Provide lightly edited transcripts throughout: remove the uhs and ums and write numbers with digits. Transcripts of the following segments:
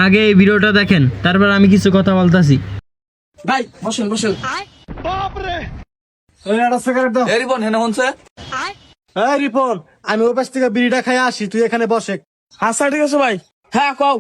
আগে এই ভিডিওটা দেখেন, তারপর আমি কিছু কথা বলতাছি। ভাই বসেন বসেন। রিপন হেনে হনছে রিপন, আমি ওই পাশ থেকে বিড়িটা খাই আসি, তুই এখানে বসে। আচ্ছা ঠিক আছে ভাই। হ্যাঁ কও।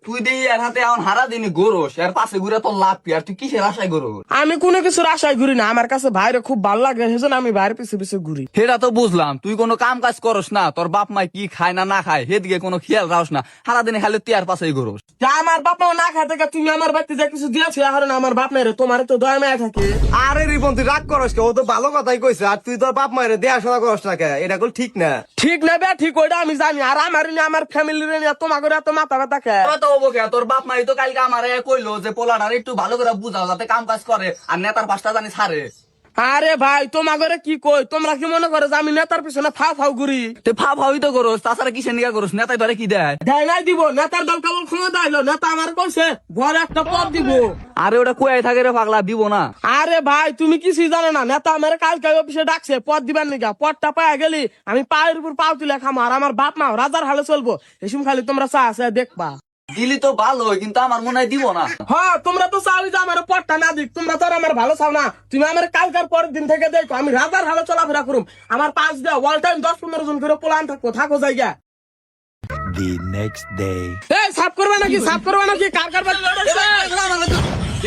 তুই দেই এর হাতে এখন হারা দিনই গরস এর পাশে ঘুরে তোর লাভ কি আর তুই কিসের আশায় গরস? আমি কোনো কিছুর আশায় ঘুরি না, আমার কাছে ভাইরে খুব ভালো লাগে, সেজন্য আমি ভাইয়ের পিছে পিছে ঘুরি। সেটা তো বুঝলাম, তুই কোনো কাম কাজ করস না, তোর বাপ মাই কি খায় না না খায় সেদিকে কোনো খেয়াল রাখস না, সারা দিনে খালি তুই আর পাশেই গরস। তা আমার বাপ মা না খায় থেকে তুমি আমার বাড়িতে যা কিছু দিয়েছো, এখন আমার বাপ নাই রে, তোমার তো দয়া মায়া থাকে। আরে রিপন, তুই রাগ করস কে? ও তো ভালো কথাই কইছে, আর তুই তোর বাপ মায়ের দেখাশোনা করস না কে? এটা কল ঠিক না। ঠিক না বে ঠিক, ওইটা আমি জানি। আর আমার নিয়ে আমার ফ্যামিলির নিয়ে তোমাকে এত মাথা ব্যথা খায়। তো ওবকে তোর বাপ মাই তো কালকে আমারে কইলো যে পোলাটার একটু ভালো করে বুঝাও যাতে কাম কাজ করে আর নেতার পাঁচটা জানি ছাড়ে। আরে ভাই তোমাকে কি কই, তোমরা কি মনে করো যে আমি নেতার পিছনে ফাও ফাও ঘুরি? তুই ভাবি তো করস, তাছাড়া কিসের নিকা করস? নেতাই ধরে কি দেয়? দেয় নাই দিব, নেতার দল কেবল ক্ষমতা আইলো, নেতা আমার কইছে বড় একটা পদ দিব। আরে ওটা কয়াই থাকে রে পাগলা, দিব না। আরে ভাই তুমি কিছুই জানো না, নেতা আমার কালকে অফিসে ডাকছে পদ দিবার নিকা। পদটা পায়ে গেলি আমি পায়ের উপর পাও তুলে খামো, আর আমার বাপ মা রাজার হালে চলবো। এসম খালি তোমরা চা আছে দেখবা। দিলি তো ভালো, কিন্তু আমার মনে হয় দিব না। হ্যাঁ তোমরা তো চাও যে আমার পদটা না দিক, তোমরা তো আর আমার ভালো চাও না। তুমি আমার কালকার পরের দিন থেকে দেখো আমি রাজার হালে চলাফেরা করুম। আমার পাঁচ দেওয়া ওয়াল টাইম 10-15 জন করে পোলান থাকো জায়গা। The next day. এই সাফ করবে নাকি, সাফ করবে নাকি? কার কার বাড়ি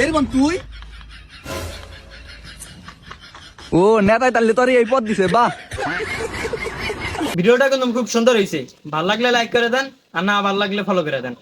এরকম তুই ও নেতাই তাহলে তোর এই পদ দিছে, বাহ। ভিডিওটা কিন্তু খুব সুন্দর হয়েছে। ভালো লাগলে লাইক করে দেন, আর না ভালো লাগলে ফলো করে দেন।